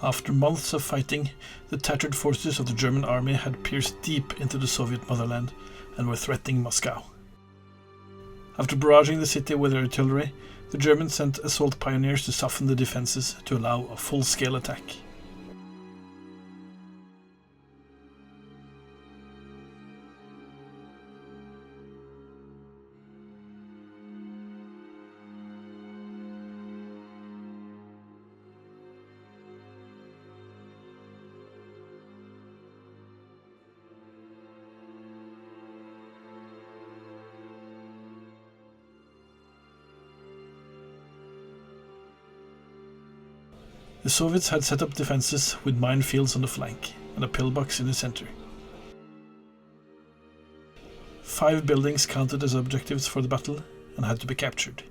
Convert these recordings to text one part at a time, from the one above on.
After months of fighting, the tattered forces of the German army had pierced deep into the Soviet motherland and were threatening Moscow. After barraging the city with their artillery, the Germans sent assault pioneers to soften the defenses to allow a full-scale attack. The Soviets had set up defenses with minefields on the flank and a pillbox in the center. 5 buildings counted as objectives for the battle and had to be captured.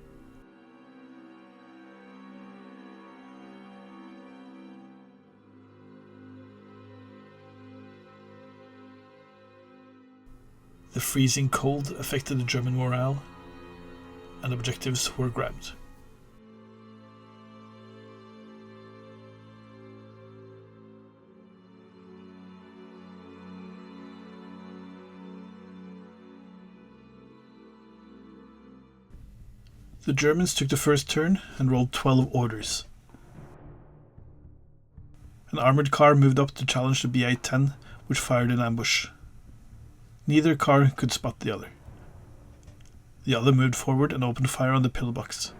The freezing cold affected the German morale, and objectives were grabbed. The Germans took the first turn and rolled 12 orders. An armored car moved up to challenge the BA-10, which fired an ambush. Neither car could spot the other. The other moved forward and opened fire on the pillbox.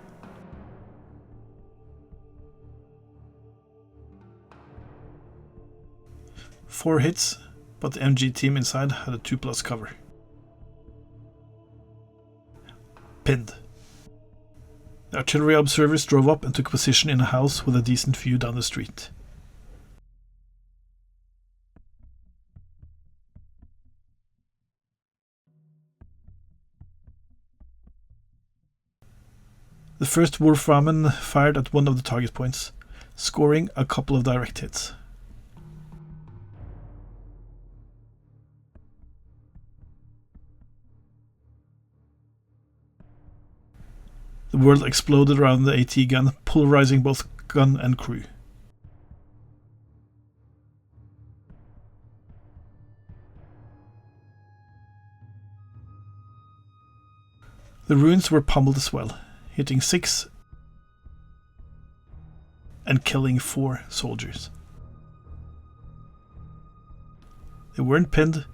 Four hits, but the MG team inside had a 2+ cover. Pinned. The artillery observers drove up and took position in a house with a decent view down the street. The first Wolframen fired at one of the target points, scoring a couple of direct hits. The world exploded around the AT gun, pulverizing both gun and crew. The ruins were pummeled as well, hitting 6 and killing 4 soldiers. They weren't pinned,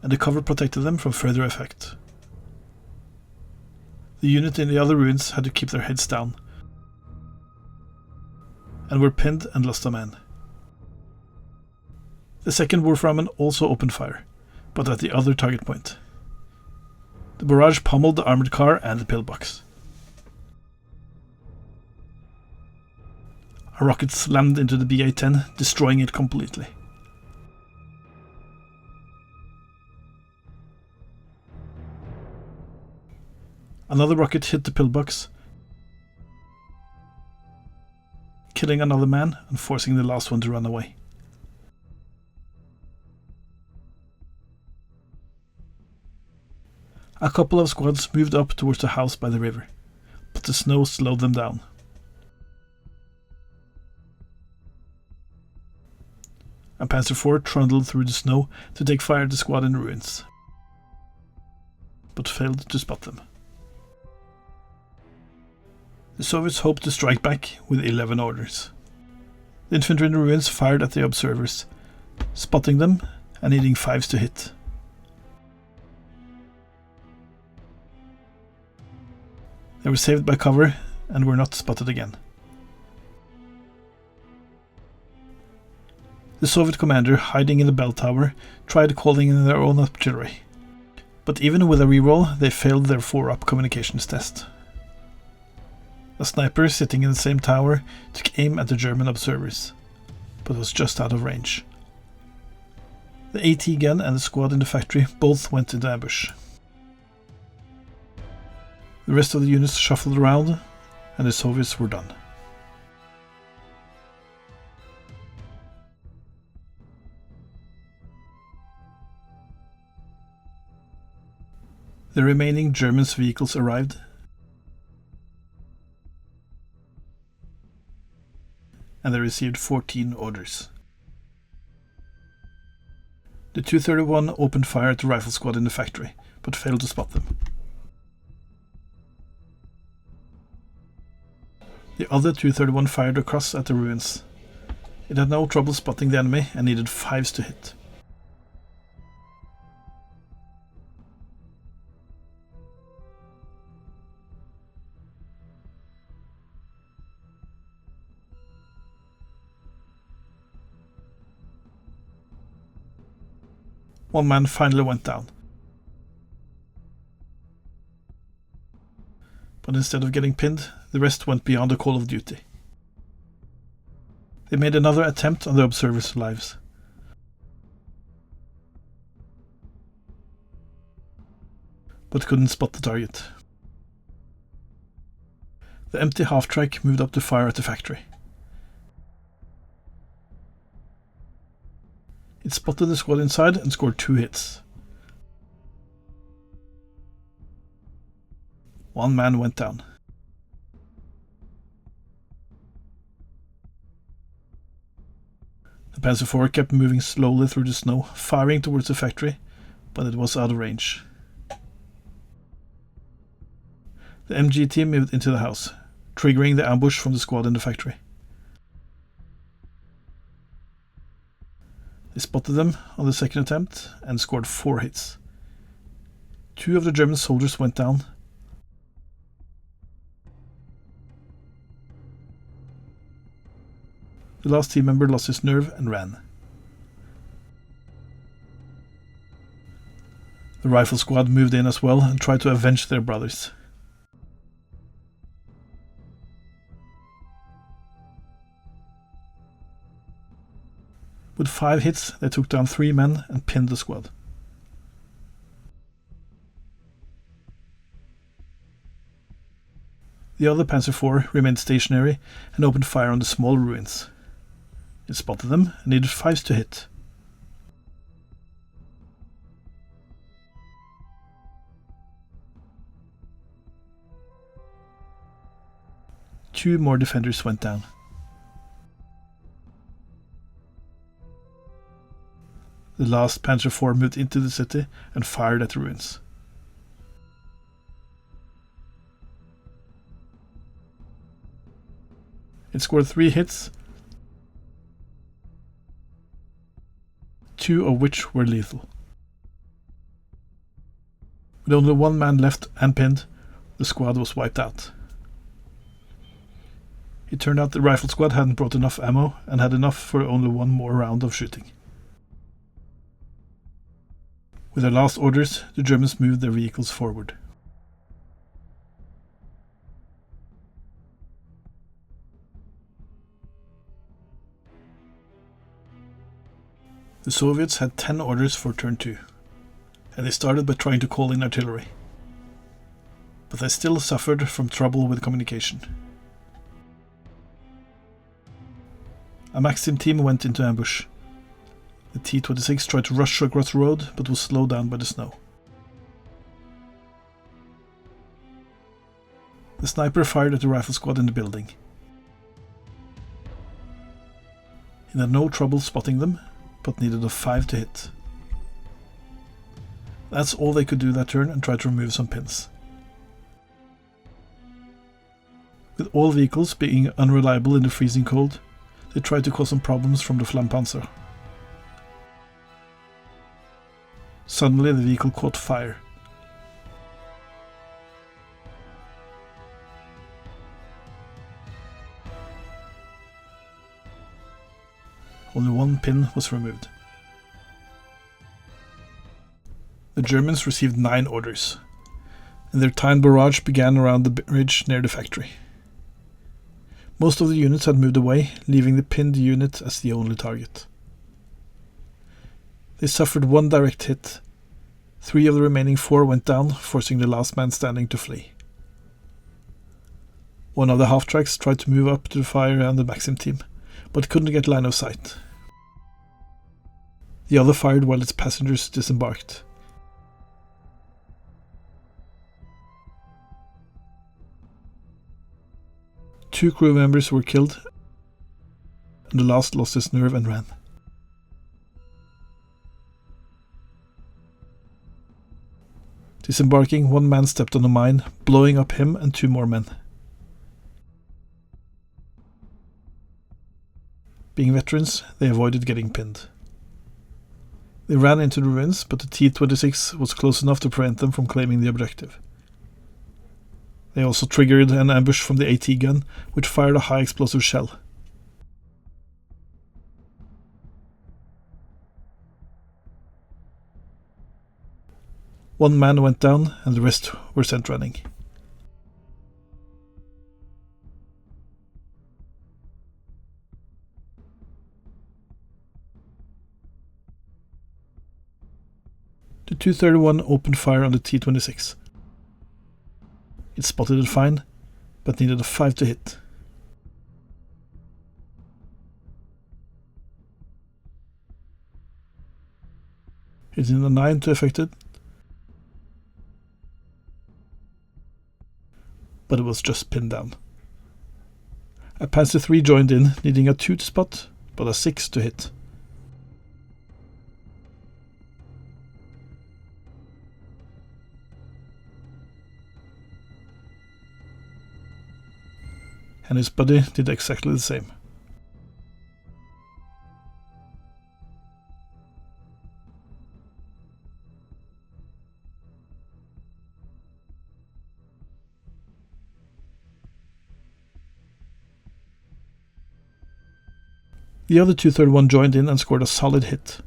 and the cover protected them from further effect. The unit in the other ruins had to keep their heads down, and were pinned and lost a man. The second Wolframen also opened fire, but at the other target point. The barrage pummeled the armored car and the pillbox. A rocket slammed into the BA-10, destroying it completely. Another rocket hit the pillbox, killing another man and forcing the last one to run away. A couple of squads moved up towards the house by the river, but the snow slowed them down. A Panzer IV trundled through the snow to take fire at the squad in the ruins, but failed to spot them. The Soviets hoped to strike back with 11 orders. The infantry in the ruins fired at the observers, spotting them and needing 5s to hit. They were saved by cover and were not spotted again. The Soviet commander, hiding in the bell tower, tried calling in their own artillery, but even with a reroll, they failed their 4-up communications test. A sniper sitting in the same tower took aim at the German observers, but was just out of range. The AT gun and the squad in the factory both went into ambush. The rest of the units shuffled around, and the Soviets were done. The remaining German vehicles arrived, and they received 14 orders. The 231 opened fire at the rifle squad in the factory, but failed to spot them. The other 231 fired across at the ruins. It had no trouble spotting the enemy and needed 5s to hit. One man finally went down. But instead of getting pinned, the rest went beyond the call of duty. They made another attempt on the observers' lives. But couldn't spot the target. The empty half-track moved up to fire at the factory. It spotted the squad inside and scored 2 hits. One man went down. The Panzer IV kept moving slowly through the snow, firing towards the factory, but it was out of range. The MG team moved into the house, triggering the ambush from the squad in the factory. They spotted them on the second attempt and scored 4 hits. 2 of the German soldiers went down. The last team member lost his nerve and ran. The rifle squad moved in as well and tried to avenge their brothers. With 5 hits, they took down 3 men and pinned the squad. The other Panzer IV remained stationary and opened fire on the small ruins. It spotted them and needed 5s to hit. Two more defenders went down. The last Panzer IV moved into the city and fired at the ruins. It scored 3 hits, 2 of which were lethal. With only 1 man left and pinned, the squad was wiped out. It turned out the rifle squad hadn't brought enough ammo and had enough for only 1 more round of shooting. With their last orders, the Germans moved their vehicles forward. The Soviets had 10 orders for turn 2, and they started by trying to call in artillery. But they still suffered from trouble with communication. A Maxim team went into ambush. The T-26 tried to rush across the road, but was slowed down by the snow. The sniper fired at the rifle squad in the building. He had no trouble spotting them, but needed a 5 to hit. That's all they could do that turn and try to remove some pins. With all vehicles being unreliable in the freezing cold, they tried to cause some problems from the Flammpanzer. Suddenly the vehicle caught fire. Only 1 pin was removed. The Germans received 9 orders, and their timed barrage began around the ridge near the factory. Most of the units had moved away, leaving the pinned unit as the only target. They suffered 1 direct hit. 3 of the remaining 4 went down, forcing the last man standing to flee. One of the half-tracks tried to move up to the fire on the Maxim team, but couldn't get line of sight. The other fired while its passengers disembarked. Two crew members were killed, and the last lost his nerve and ran. Disembarking, one man stepped on a mine, blowing up him and 2 more men. Being veterans, they avoided getting pinned. They ran into the ruins, but the T-26 was close enough to prevent them from claiming the objective. They also triggered an ambush from the AT gun, which fired a high explosive shell. One man went down, and the rest were sent running. The 231 opened fire on the T-26. It spotted it fine, but needed a 5 to hit. Hitting a 9 to affect it, but it was just pinned down. A Panzer III joined in, needing a 2 to spot, but a 6 to hit. And his buddy did exactly the same. The other 231 joined in and scored a solid hit.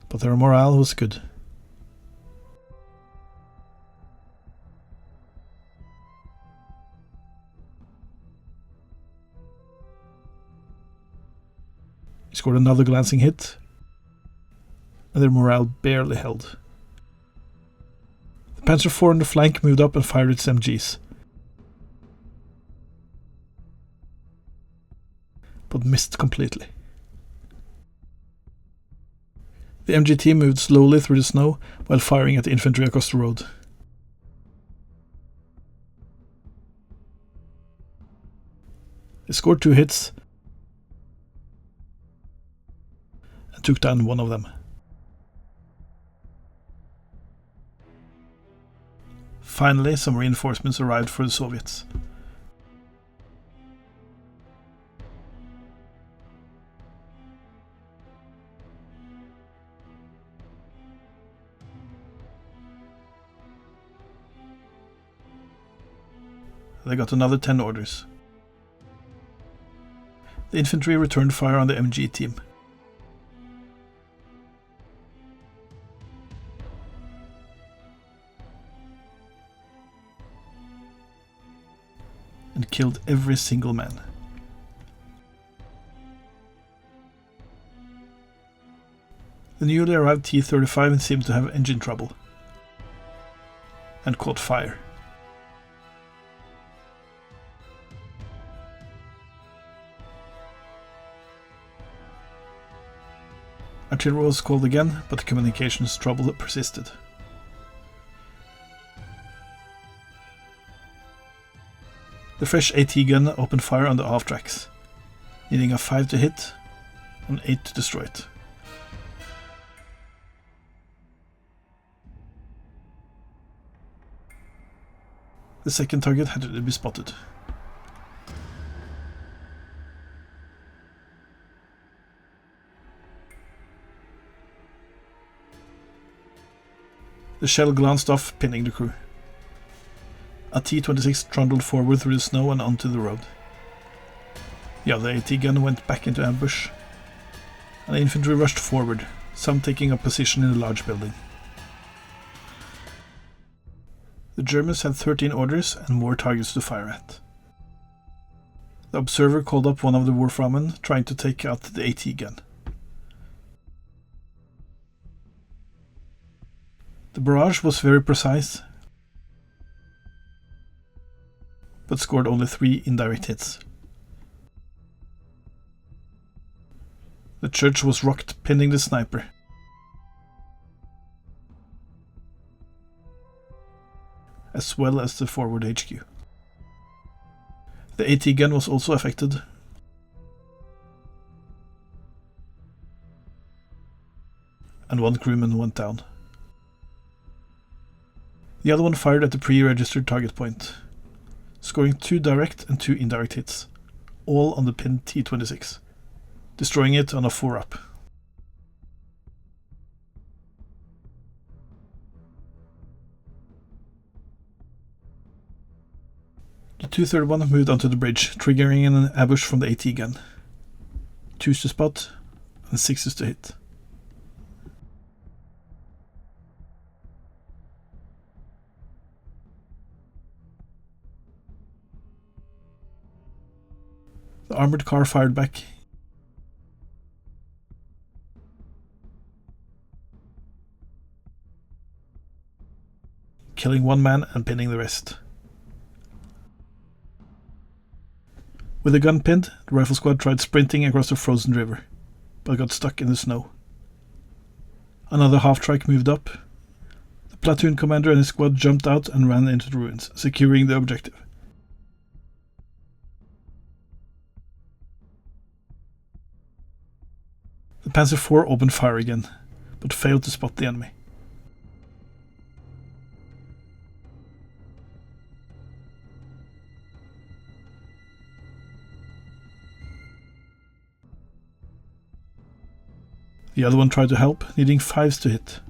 But their morale was good. He scored another glancing hit, and their morale barely held. The Panzer IV on the flank moved up and fired its MGs, but missed completely. The MGT moved slowly through the snow while firing at the infantry across the road. They scored 2 hits and took down one of them. Finally, some reinforcements arrived for the Soviets. They got another 10 orders. The infantry returned fire on the MG team. And killed every single man. The newly arrived T-35 seemed to have engine trouble and caught fire. Artillery was called again, but the communications trouble persisted. The fresh AT gun opened fire on the aft tracks, needing a 5 to hit and 8 to destroy it. The second target had to be spotted. The shell glanced off, pinning the crew. A T-26 trundled forward through the snow and onto the road. The other AT gun went back into ambush, and the infantry rushed forward, some taking up position in a large building. The Germans had 13 orders and more targets to fire at. The observer called up one of the Wolframen, trying to take out the AT gun. The barrage was very precise, but scored only 3 indirect hits. The church was rocked, pinning the sniper. as well as the forward HQ. The AT gun was also affected, and one crewman went down. The other one fired at the pre-registered target point, scoring 2 direct and 2 indirect hits, all on the pinned T-26, destroying it on a 4-up. The 231 moved onto the bridge, triggering an ambush from the AT gun. 2s to spot and 6s to hit. The armored car fired back, killing one man and pinning the rest. With the gun pinned, the rifle squad tried sprinting across the frozen river, but got stuck in the snow. Another half-track moved up. The platoon commander and his squad jumped out and ran into the ruins, securing the objective. The Panzer IV opened fire again, but failed to spot the enemy. The other one tried to help, needing 5s to hit.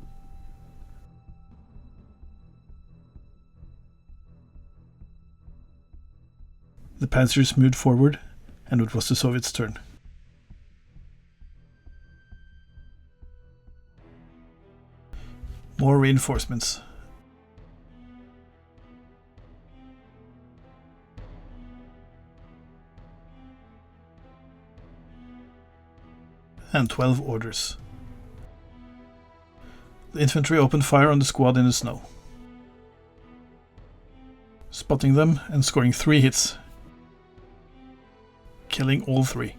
The Panzers moved forward, and it was the Soviets' turn. More reinforcements. And 12 orders. The infantry opened fire on the squad in the snow, spotting them and scoring 3 hits, killing all 3.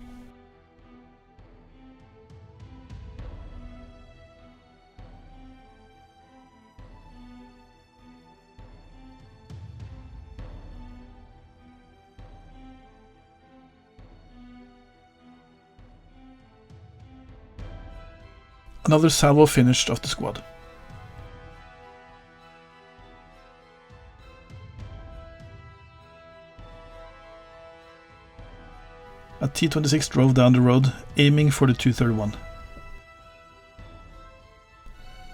Another salvo finished off the squad. A T-26 drove down the road, aiming for the 231,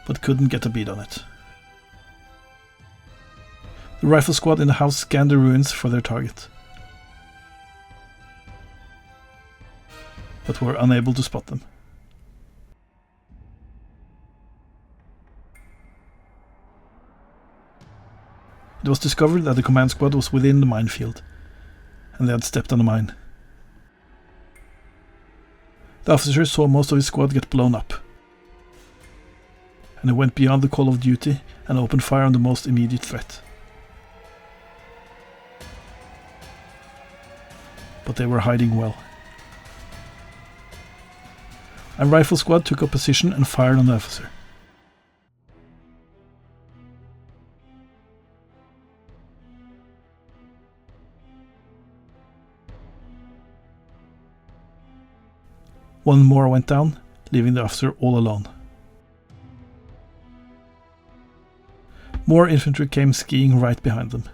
but couldn't get a bead on it. The rifle squad in the house scanned the ruins for their target, but were unable to spot them. It was discovered that the command squad was within the minefield, and they had stepped on a mine. The officer saw most of his squad get blown up, and he went beyond the call of duty and opened fire on the most immediate threat. But they were hiding well. A rifle squad took up position and fired on the officer. One more went down, leaving the officer all alone. More infantry came skiing right behind them.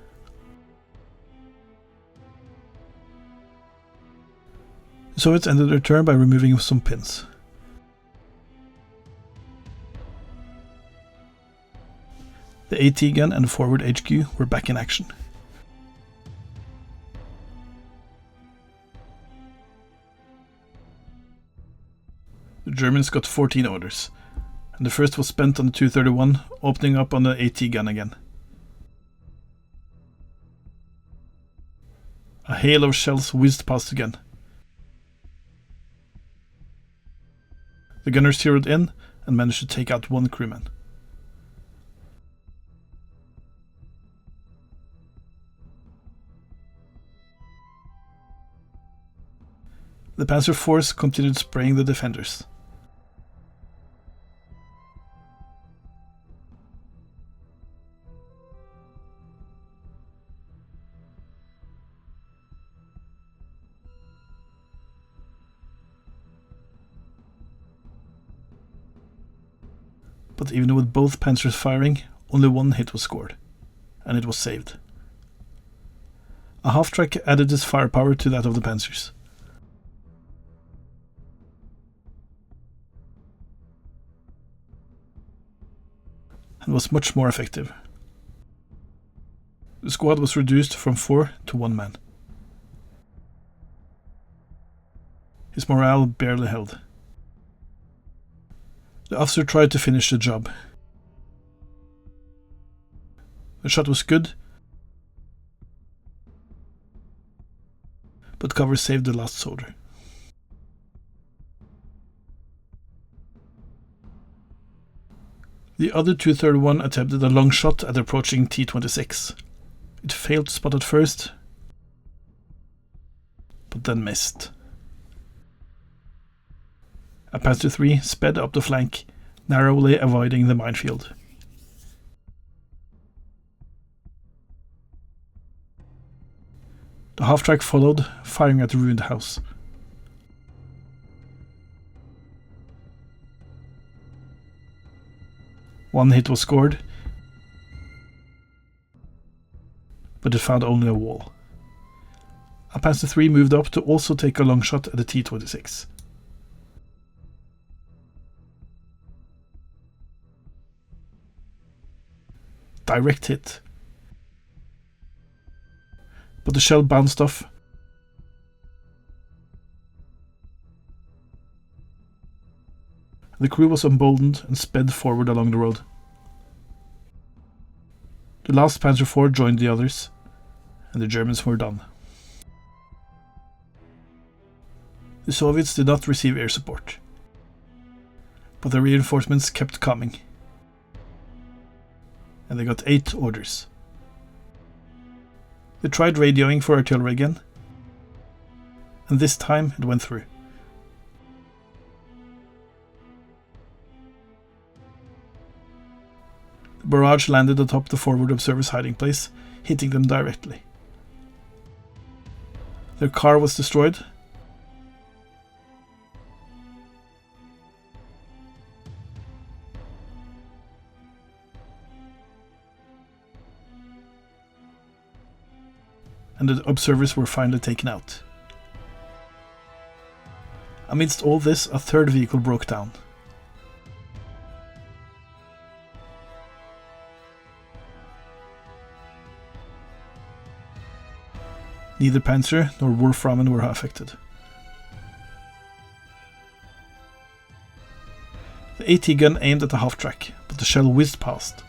The Soviets ended their turn by removing some pins. The AT gun and the forward HQ were back in action. The Germans got 14 orders, and the first was spent on the 231, opening up on the AT gun again. A hail of shells whizzed past the gun. The gunner zeroed in and managed to take out one crewman. The Panzer IV continued spraying the defenders. But even with both panzers firing, only one hit was scored, and it was saved. A half-track added its firepower to that of the panzers. And was much more effective. The squad was reduced from 4 to 1 man. His morale barely held. The officer tried to finish the job. The shot was good, but cover saved the last soldier. The other 231 attempted a long shot at the approaching T-26. It failed to spot at first, but then missed. A Panzer III sped up the flank, narrowly avoiding the minefield. The half-track followed, firing at the ruined house. One hit was scored, but it found only a wall. A Panzer III moved up to also take a long shot at the T-26. Direct hit. But the shell bounced off. The crew was emboldened and sped forward along the road. The last Panzer IV joined the others, and the Germans were done. The Soviets did not receive air support, but the reinforcements kept coming, and they got 8 orders. They tried radioing for artillery again, and this time it went through. The barrage landed atop the forward observer's hiding place, hitting them directly. Their car was destroyed, and the observers were finally taken out. Amidst all this, a third vehicle broke down. Neither Panzer nor Wolframen were affected. The AT gun aimed at the half-track, but the shell whizzed past,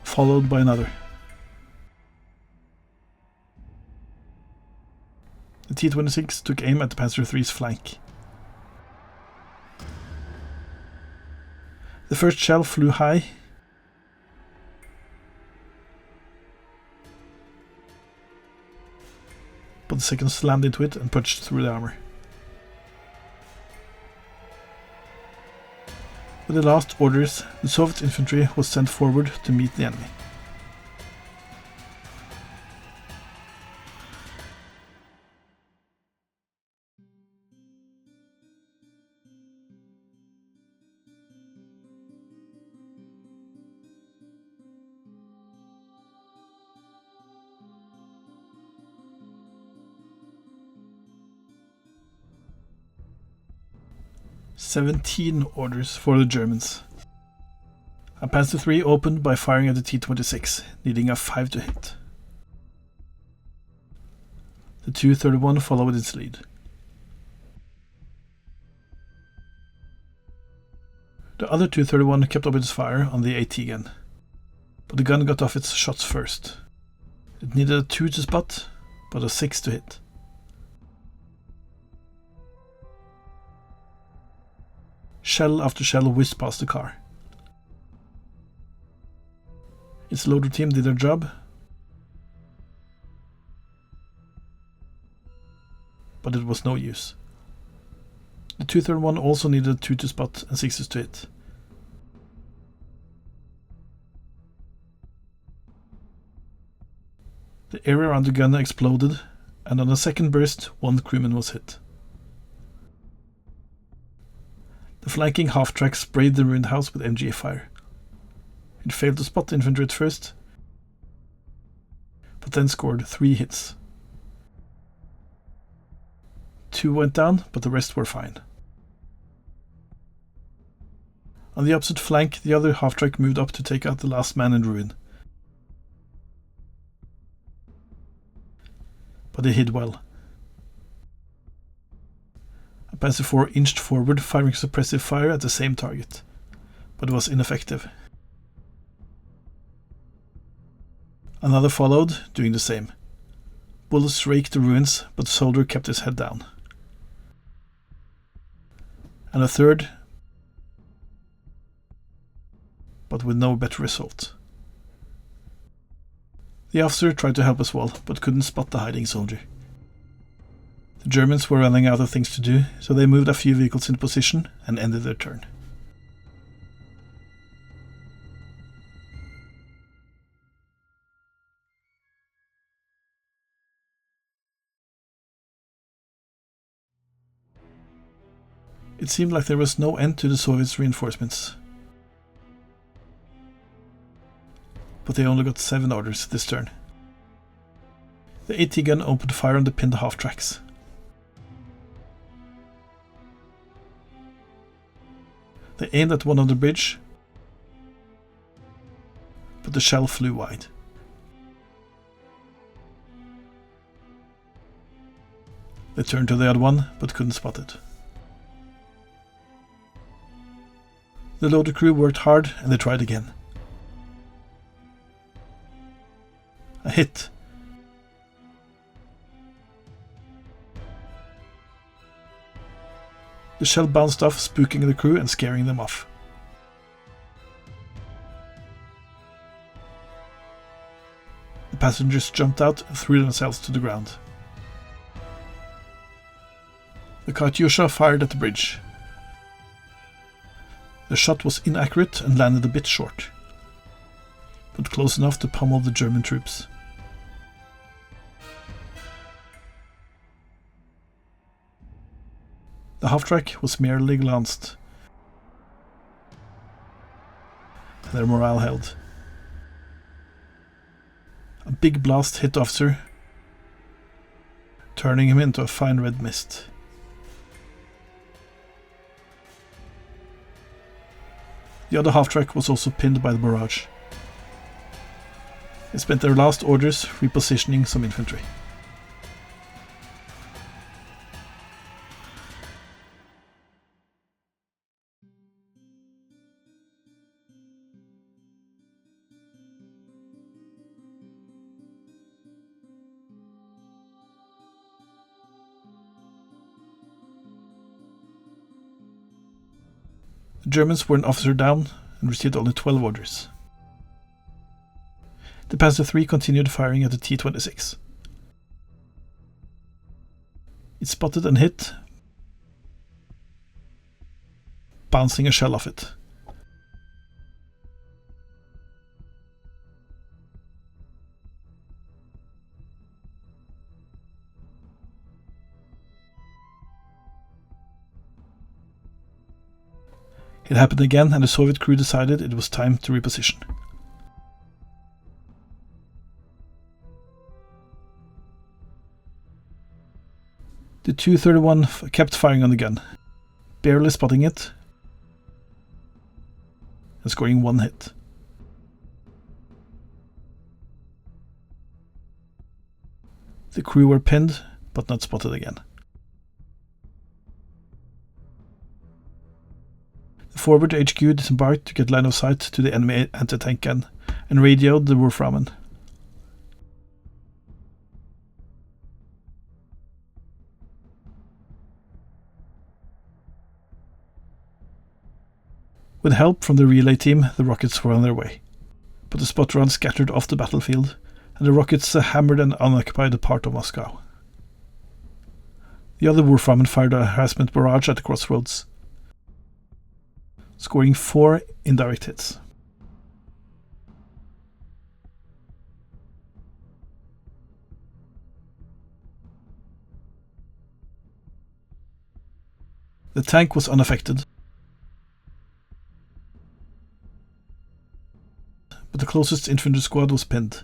followed by another. The T-26 took aim at the Panzer III's flank. The first shell flew high, but the second slammed into it and punched through the armor. With the last orders, the Soviet infantry was sent forward to meet the enemy. "17 orders for the Germans. A Panzer III opened by firing at the T-26, needing a 5 to hit. The 231 followed its lead. The other 231 kept up its fire on the AT gun, but the gun got off its shots first. It needed a 2 to spot, but a 6 to hit. Shell after shell whizzed past the car. Its loader team did their job, but it was no use. The 231 also needed a 2 to spot and 6s to hit. The area around the gun exploded, and on a second burst, one crewman was hit. The flanking half-track sprayed the ruined house with MG fire. It failed to spot the infantry at first, but then scored 3 hits. 2 went down, but the rest were fine. On the opposite flank, the other half-track moved up to take out the last man in ruin. But they hid well. A Panzer IV inched forward, firing suppressive fire at the same target, but it was ineffective. Another followed, doing the same. Bullets raked the ruins, but the soldier kept his head down. And a third, but with no better result. The officer tried to help as well, but couldn't spot the hiding soldier. The Germans were running out of things to do, so they moved a few vehicles into position and ended their turn. It seemed like there was no end to the Soviets' reinforcements. But they only got 7 orders this turn. The AT gun opened fire on the pinned half-tracks. They aimed at one on the bridge, but the shell flew wide. They turned to the other one, but couldn't spot it. The loader crew worked hard, and they tried again. A hit. The shell bounced off, spooking the crew and scaring them off. The passengers jumped out and threw themselves to the ground. The Katyusha fired at the bridge. The shot was inaccurate and landed a bit short, but close enough to pummel the German troops. The half-track was merely glanced, and their morale held. A big blast hit the officer, turning him into a fine red mist. The other half-track was also pinned by the barrage. They spent their last orders repositioning some infantry. The Germans were an officer down and received only 12 orders. The Panzer III continued firing at the T-26. It spotted and hit, bouncing a shell off it. It happened again, and the Soviet crew decided it was time to reposition. The Tu-31 kept firing on the gun, barely spotting it, and scoring 1 hit. The crew were pinned, but not spotted again. The forward HQ disembarked to get line of sight to the enemy anti-tank gun and radioed the Wolframen. With help from the relay team, the rockets were on their way, but the spot rounds scattered off the battlefield, and the rockets hammered an unoccupied part of Moscow. The other Wolframen fired a harassment barrage at the crossroads, scoring 4 indirect hits. The tank was unaffected, closest infantry squad was pinned.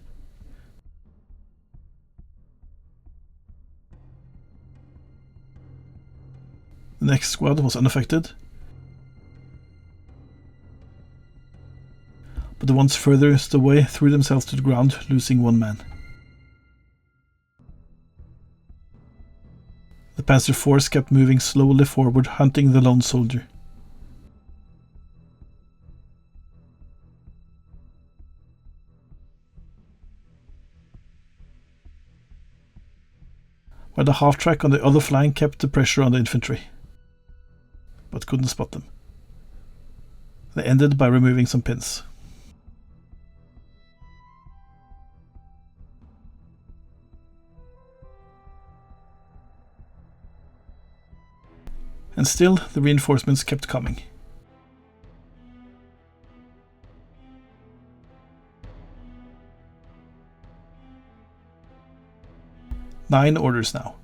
The next squad was unaffected, but the ones furthest away threw themselves to the ground, losing 1 man. The Panzer force kept moving slowly forward, hunting the lone soldier. While the half-track on the other flank kept the pressure on the infantry, but couldn't spot them. They ended by removing some pins. And still the reinforcements kept coming. Nine orders now.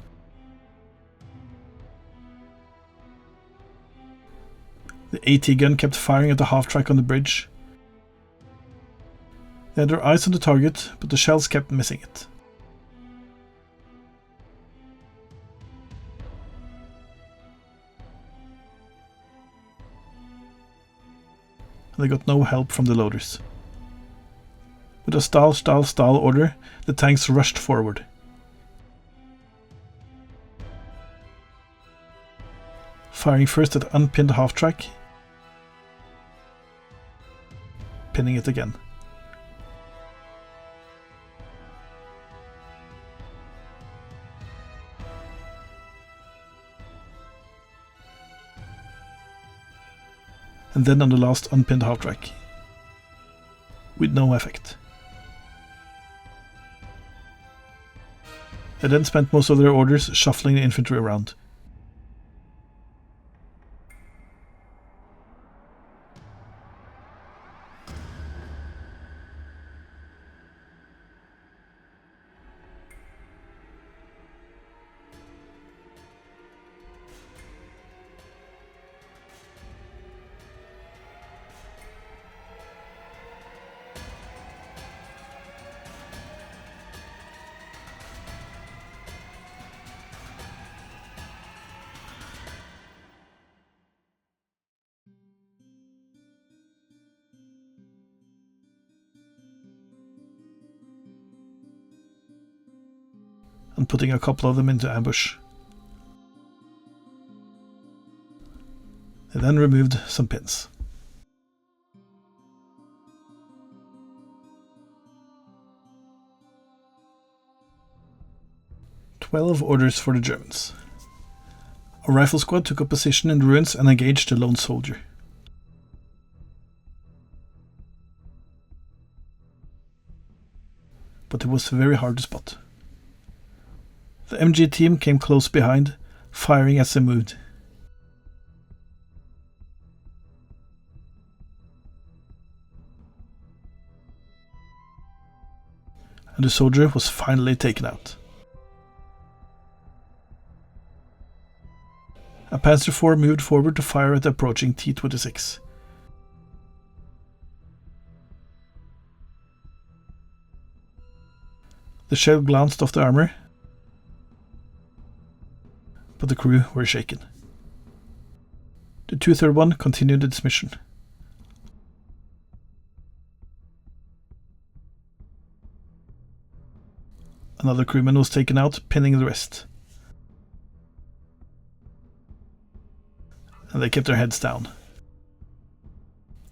The AT gun kept firing at the half-track on the bridge. They had their eyes on the target, but the shells kept missing it. They got no help from the loaders. With a stall order, the tanks rushed forward. Firing first at unpinned half-track, pinning it again. And then on the last unpinned half-track, with no effect. They then spent most of their orders shuffling the infantry around. And putting a couple of them into ambush. They then removed some pins. "12 orders for the Germans. A rifle squad took up position in the ruins and engaged the lone soldier. But it was very hard to spot. The MG team came close behind, firing as they moved. And the soldier was finally taken out. A Panzer IV moved forward to fire at the approaching T-26. The shell glanced off the armor, but the crew were shaken. The 231 continued its mission. Another crewman was taken out, pinning the rest. And they kept their heads down.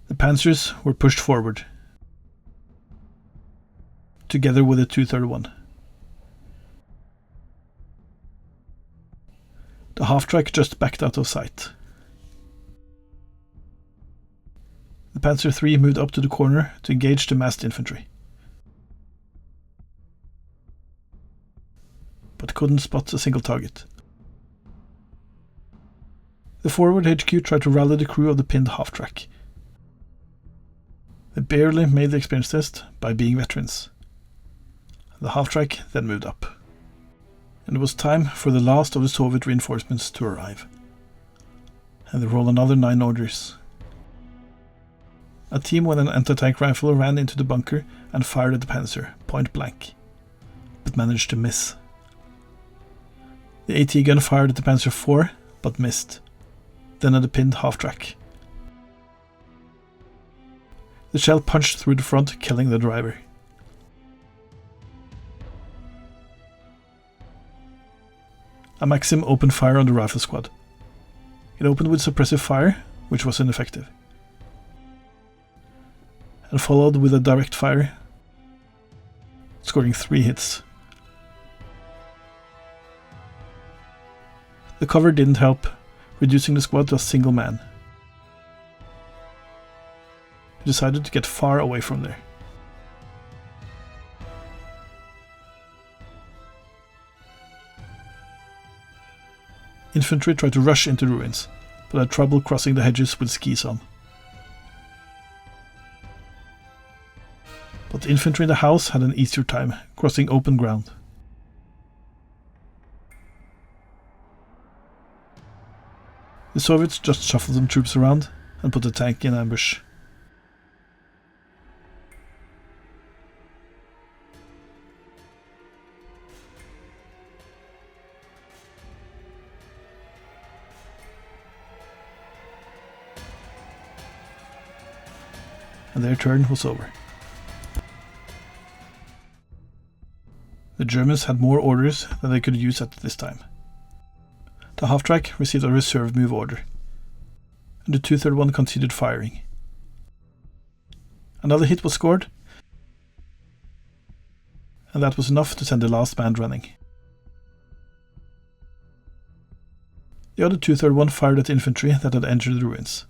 The Panzers were pushed forward, together with the 231. The half-track just backed out of sight. The Panzer III moved up to the corner to engage the massed infantry, but couldn't spot a single target. The forward HQ tried to rally the crew of the pinned half-track. They barely made the experience test by being veterans. The half-track then moved up. And it was time for the last of the Soviet reinforcements to arrive. And they rolled another 9 orders. A team with an anti-tank rifle ran into the bunker and fired at the Panzer, point blank, but managed to miss. The AT gun fired at the Panzer IV, but missed, then at the pinned half-track. The shell punched through the front, killing the driver. A Maxim opened fire on the rifle squad. It opened with suppressive fire, which was ineffective, and followed with a direct fire, scoring 3 hits. The cover didn't help, reducing the squad to a single man. He decided to get far away from there. Infantry tried to rush into the ruins, but had trouble crossing the hedges with skis on. But the infantry in the house had an easier time, crossing open ground. The Soviets just shuffled some troops around and put the tank in ambush. And their turn was over. The Germans had more orders than they could use at this time. The half-track received a reserve move order, and the 231 continued firing. Another hit was scored, and that was enough to send the last band running. The other 231 fired at infantry that had entered the ruins.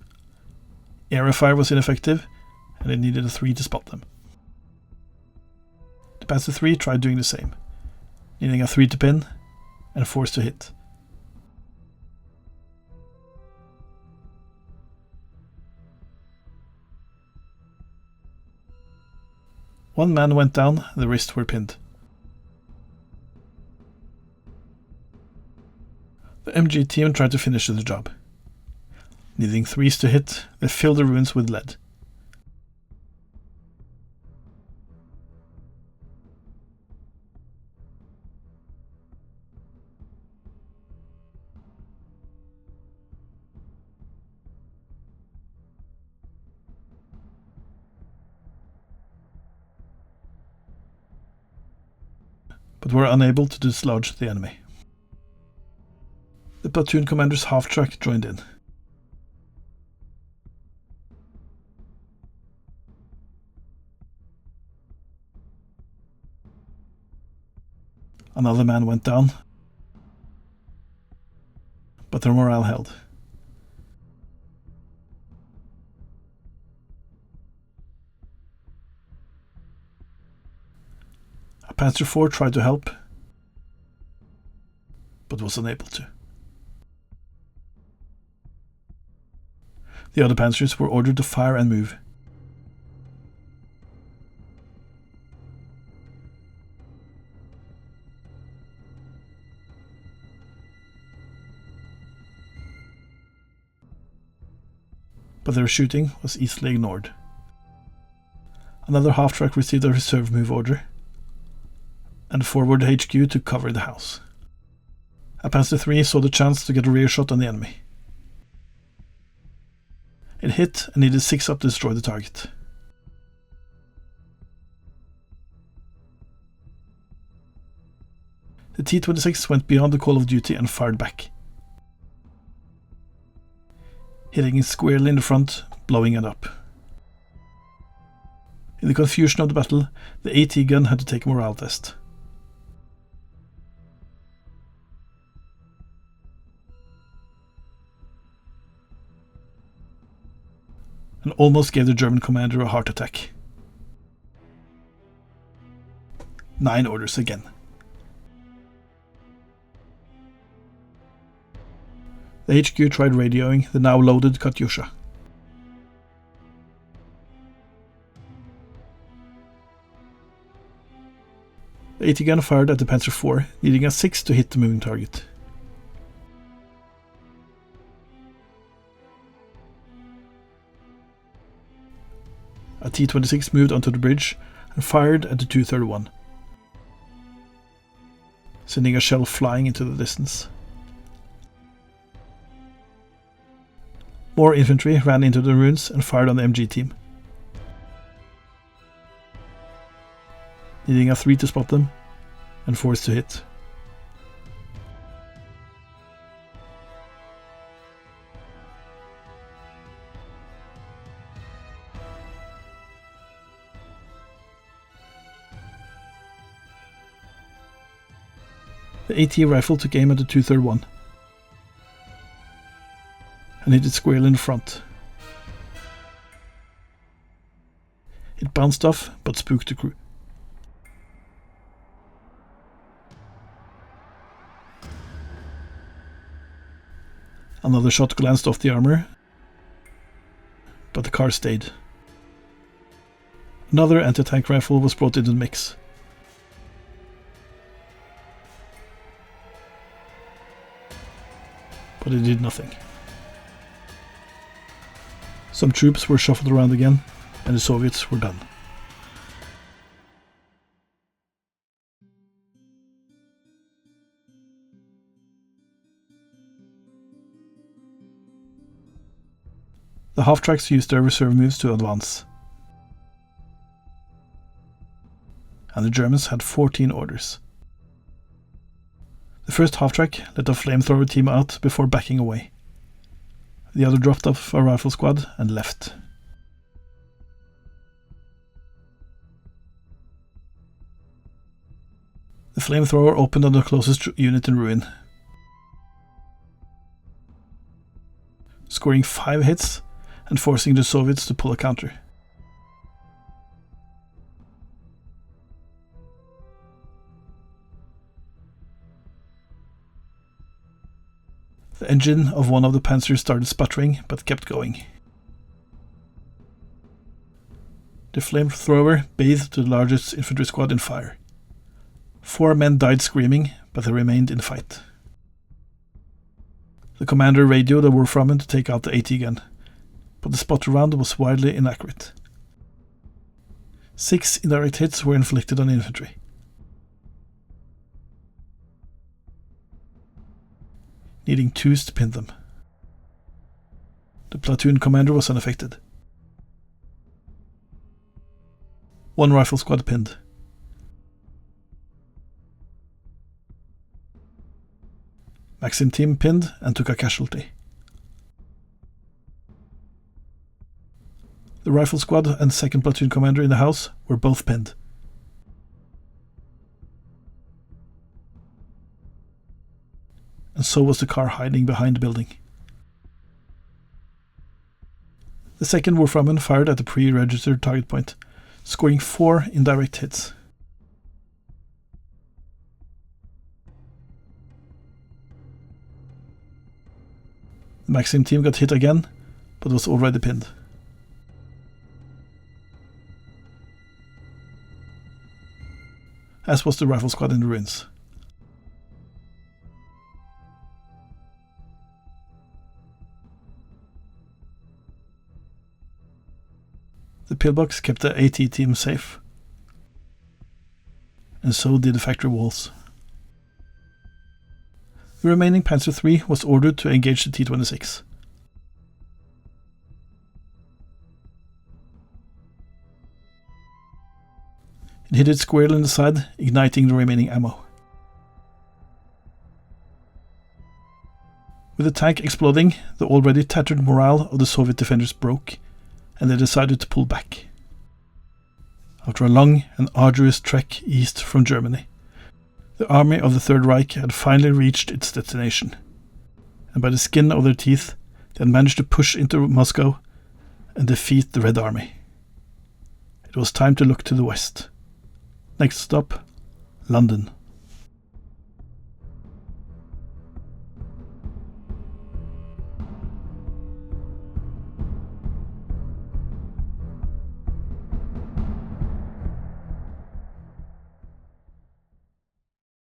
Area fire was ineffective, and it needed a 3 to spot them. The Panzer III tried doing the same, needing a 3 to pin and 4 to hit. One man went down, the wrists were pinned. The MG team tried to finish the job. Needing 3s to hit, they filled the ruins with lead. But were unable to dislodge the enemy. The platoon commander's half-track joined in. Another man went down, but their morale held. Panzer IV tried to help, but was unable to. The other panzers were ordered to fire and move. But their shooting was easily ignored. Another half-track received a reserve move order, and forward HQ to cover the house. A Panzer III saw the chance to get a rear shot on the enemy. It hit and needed 6 up to destroy the target. The T-26 went beyond the call of duty and fired back, hitting it squarely in the front, blowing it up. In the confusion of the battle, the AT gun had to take a morale test. And almost gave the German commander a heart attack. 9 orders again. The HQ tried radioing the now loaded Katyusha. The AT gun fired at the Panzer IV, needing a 6 to hit the moving target. a T-26 moved onto the bridge and fired at the Tu-31, sending a shell flying into the distance. More infantry ran into the ruins and fired on the MG team, needing a 3 to spot them and 4 to hit. The AT rifle took aim at the Tu-31 and hit it squarely in the front. It bounced off but spooked the crew. Another shot glanced off the armor, but the car stayed. Another anti-tank rifle was brought into the mix. But it did nothing. Some troops were shuffled around again, and the Soviets were done. The half-tracks used their reserve moves to advance, and the Germans had 14 orders. The first half-track let a flamethrower team out before backing away. The other dropped off a rifle squad and left. The flamethrower opened on the closest unit in ruin, scoring 5 hits and forcing the Soviets to pull a counter. The engine of one of the Panzers started sputtering, but kept going. The flamethrower bathed the largest infantry squad in fire. 4 men died screaming, but they remained in fight. The commander radioed a Wolframen to take out the AT gun, but the spotter round was wildly inaccurate. 6 indirect hits were inflicted on infantry. Needing 2s to pin them. The platoon commander was unaffected. 1 rifle squad pinned. Maxim team pinned and took a casualty. The rifle squad and 2nd platoon commander in the house were both pinned. And so was the car hiding behind the building. The 2nd Wolframen fired at the pre-registered target point, scoring 4 indirect hits. The Maxim team got hit again, but was already pinned. As was the rifle squad in the ruins. The pillbox kept the AT team safe, and so did the factory walls. The remaining Panzer III was ordered to engage the T-26. It hit it squarely in the side, igniting the remaining ammo. With the tank exploding, the already tattered morale of the Soviet defenders broke, and they decided to pull back. After a long and arduous trek east from Germany, the army of the Third Reich had finally reached its destination, and by the skin of their teeth they had managed to push into Moscow and defeat the Red Army. It was time to look to the west. Next stop, London.